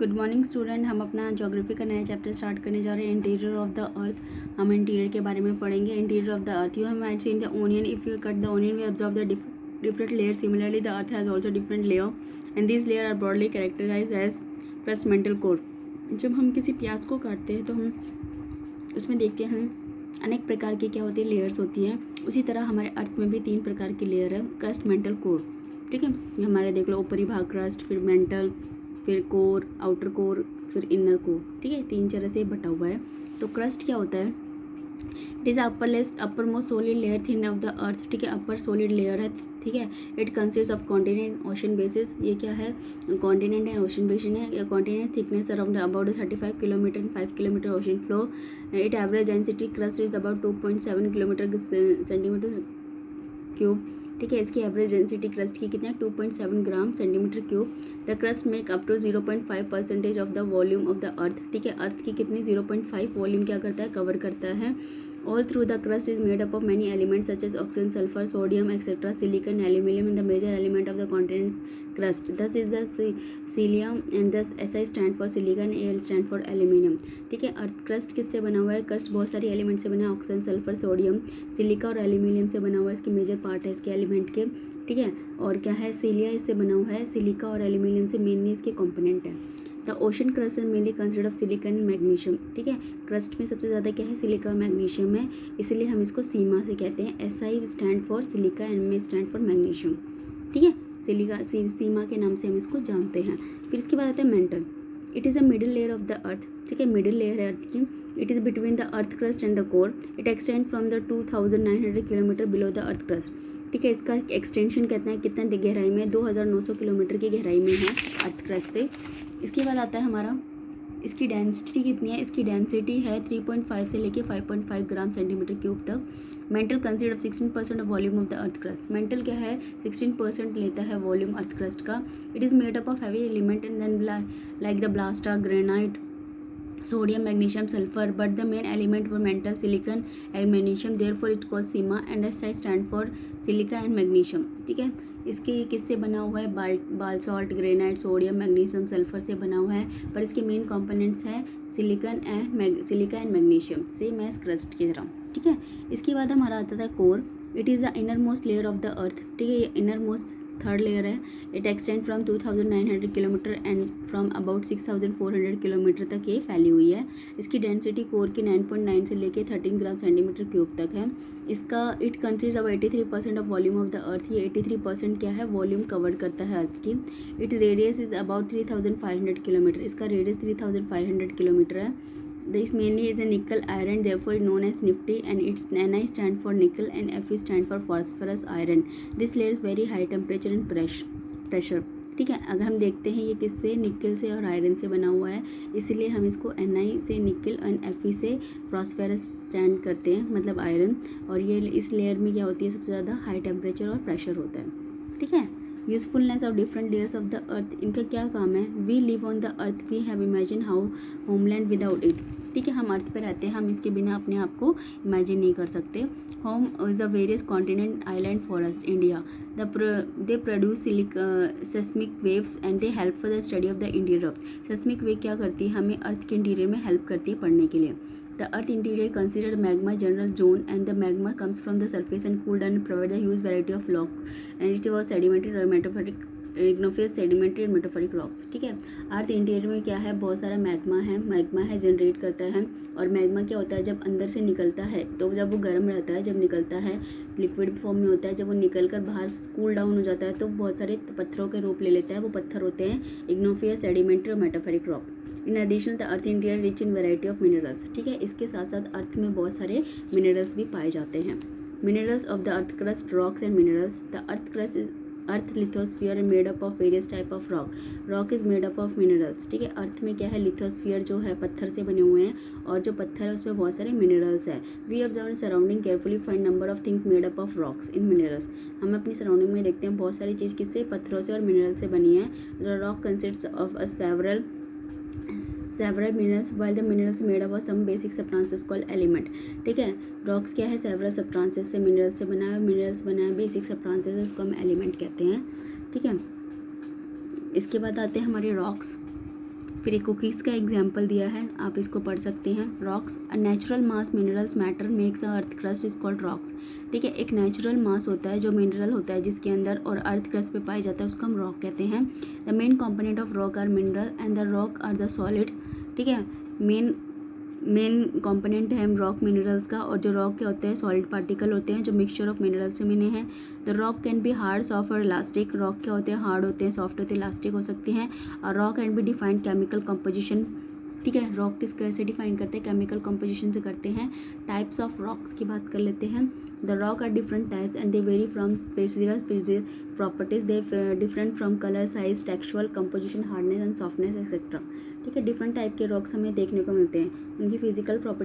Good morning student. हम अपना geography का नया चैप्टर स्टार्ट करने जा रहे हैं, इंटीरियर ऑफ द अर्थ। हम इंटीरियर के बारे में पढ़ेंगे। Interior of the earth, you have might seen the onion, if you cut the onion we observe the different layers. Similarly, the earth has also different layer and these layers are broadly characterized as crust, mantle, core. जब हम किसी प्याज को काटते हैं तो हम उसमें देखते हैं अनेक प्रकार की क्या होती है, लेयर्स होती हैं। उसी तरह हमारे अर्थ में भी 3 प्रकार की लेयर है, क्रस्ट, मेंटल, कोर। ठीक है, ये हमारे देख लो ऊपरी भाग क्रस्ट, फिर मेंटल, फिर कोर, आउटर कोर, फिर इनर कोर। ठीक है, 3 तरह से बटा हुआ है। तो क्रस्ट क्या होता है? It is upper most solid layer thin of the earth. ठीक है, अपर सॉलिड लेयर है। ठीक है, it consist of continent, ocean basis. ये क्या है? कॉन्टिनेंट एंड ओशन बेसिन है। Continent thickness around about 35 kilometre and 5 kilometre ocean flow. It average density crust is about 2.7 kilometre centimetre cube. ठीक है, इसकी एवरेज डेंसिटी क्रस्ट की कितना है? 2.7 gram centimetre cube. The crust make up to 0.5% of the volume of the earth. ठीक है, अर्थ की कितनी 0.5 वॉल्यूम क्या करता है? कवर करता है। All through the crust is made up of many elements such as oxygen, sulphur, sodium etcetera, silicon, aluminium in the major element of the continent crust. This is the sial and this SI stand for silicon, AL stand for aluminium. ठीक है, earth crust किससे बना हुआ है? Crust बहुत सारी element से बना है, ऑक्सीजन, सल्फर, सोडियम, सिलिका और एल्यूमिनियम से बना हुआ है। इसके मेजर पार्ट है इसके एलिमेंट के। ठीक है, और क्या है? सिलिया इससे बना हुआ है, सिलिका और एल्यूमिनियम से मेनली इसके कंपोनेंट है। The ocean crust is mainly consider of silicon and magnesium. ठीक है, क्रस्ट में सबसे ज़्यादा क्या है? सिलिका और मैग्नीशियम है, इसलिए हम इसको सीमा से कहते हैं। SI stand for silica and M stand for magnesium. ठीक है, सिलिका सीमा के नाम से हम इसको जानते हैं। फिर इसके बाद आता है mental. It is a middle layer of the earth. ठीक है, मिडिल लेयर है अर्थ की। It is between the earth crust and the core. It extend from the 2900 kilometre below the earth crust. ठीक है, इसका एक्सटेंशन कहते हैं कितना गहराई में? 2900 किलोमीटर की गहराई में है अर्थ क्रस्ट से। इसके बाद आता है हमारा, इसकी डेंसिटी कितनी है? इसकी डेंसिटी है 3.5 से लेके 5.5 ग्राम सेंटीमीटर क्यूब तक। Mantle consider 16% of volume of the earth crust. Mantle क्या है? 16% लेता है वॉल्यूम अर्थ क्रस्ट का। It is made up of heavy element and then like the basalt, granite, sodium, magnesium, sulfur, but the main element were metal, silicon and magnesium, therefore it called SIMA and SI stand for silica and magnesium. ठीक है, इसके किससे बना हुआ है? Basalt, granite, sodium, magnesium, sulphur से बना हुआ है, पर इसके मेन कंपोनेंट्स हैं silica and magnesium, same as crust की तरह। ठीक है, इसके बाद हमारा आता था core. It is the inner most layer of the earth. ठीक है, ये इनर मोस्ट थर्ड लेयर है। It extend from 2900 kilometre and from about 6400 kilometre तक ये फैली हुई है। इसकी डेंसिटी कोर की 9.9 से लेके 13 ग्राम सेंटीमीटर क्यूब तक है। इसका it consist of 83% of volume of the अर्थ। ये 83% क्या है? वॉल्यूम कवर करता है अर्थ की। It radius is about 3500 kilometre. इसका रेडियस 3500 किलोमीटर है। This mainly is a nickel iron, therefore known as Nifty, and its Ni stand for nickel and Fe stand for phosphorus iron. This layer is very high temperature and pressure. ठीक है, अगर हम देखते हैं ये किससे? निकल से और आयरन से बना हुआ है, इसीलिए हम इसको Ni से निकल और Fe से फॉस्फोरस स्टैंड करते हैं, मतलब आयरन। और ये इस लेयर में क्या होती है? सबसे ज़्यादा हाई टेम्परेचर और प्रेशर होता है। ठीक है, usefulness of different layers of the earth. इनका क्या काम है? We live on the earth, we have imagine how homeland without it. ठीक है, हम अर्थ पे रहते हैं, हम इसके बिना अपने आप को इमेजिन नहीं कर सकते। Home is the various continent, island, forest, India. They produce seismic waves and they help for the study of the interior earth. Seismic wave क्या करती है? हमें अर्थ के इंटीरियर में हेल्प करती है पढ़ने के लिए। The earth interior considered magma general zone and the magma comes from the surface and cooled and provide a huge variety of rock and it was sedimentary or metamorphic igneous sedimentary and metamorphic rocks. ठीक है, अर्थ interior में क्या है? बहुत सारा magma है generate करता है। और मैग्मा क्या होता है? जब अंदर से निकलता है तो जब वो गर्म रहता है, जब निकलता है लिक्विड फॉर्म में होता है, जब वो निकल कर बाहर कूल डाउन हो जाता है तो बहुत सारे पत्थरों के रूप ले लेता है। वो पत्थर होते हैं इग्नोफियस, सेडिमेंट्री और metaphoric rock. In addition the earth interior rich in variety of minerals. ठीक है, इसके साथ साथ अर्थ में बहुत सारे मिनरल्स भी पाए जाते हैं। Minerals of the earth crust, rocks and minerals. The earth crust is earth lithosphere made up of various type of rock. Rock is made up of minerals. ठीक है, अर्थ में क्या है? लिथोस्फीयर जो है पत्थर से बने हुए हैं, और जो पत्थर है उसमें बहुत सारे मिनरल्स है। We observe surrounding carefully find number of things made up of rocks in minerals. हम अपनी सराउंडिंग में देखते हैं बहुत सारी चीज़ किससे? पत्थरों से और मिनरल से बनी है। The rock consists of several minerals while the minerals made up of some basic substances called element. ठीक है, रॉक्स क्या है? several substances से, मिनरल्स से बना है, मिनरल्स बना है बेसिक substances है, उसको हम एलिमेंट कहते हैं। ठीक है, इसके बाद आते हैं हमारे रॉक्स। फिर एक कुकीज़ का एग्जाम्पल दिया है, आप इसको पढ़ सकते हैं। Rocks, a natural mass minerals matter makes a earth crust is called rocks. ठीक है, एक नेचुरल मास होता है जो मिनरल होता है जिसके अंदर और अर्थ क्रस्ट पे पाया जाता है, उसको हम रॉक कहते हैं। The main component of rock are mineral and the rock are the solid. ठीक है, मेन कंपोनेंट है रॉक मिनरल्स का, और जो रॉक के होते हैं सॉलिड पार्टिकल होते हैं जो मिक्सचर ऑफ मिनरल्स से बने हैं। The rock can be hard, soft और इलास्टिक। रॉक क्या होते हैं, हार्ड होते हैं, सॉफ्ट होते हैं, इलास्टिक हो सकते हैं। और rock can be defined chemical composition. ठीक है, रॉक किस कैसे डिफाइन करते हैं, केमिकल कंपोजिशन से करते हैं। टाइप्स ऑफ रॉक्स की बात कर लेते हैं। The rock are different types and they vary from physical properties, they different from colour, size, textual composition, hardness and softness etcetera. ठीक है, डिफरेंट टाइप के रॉक्स हमें देखने को मिलते हैं, उनकी फिजिकल प्रॉपर्टी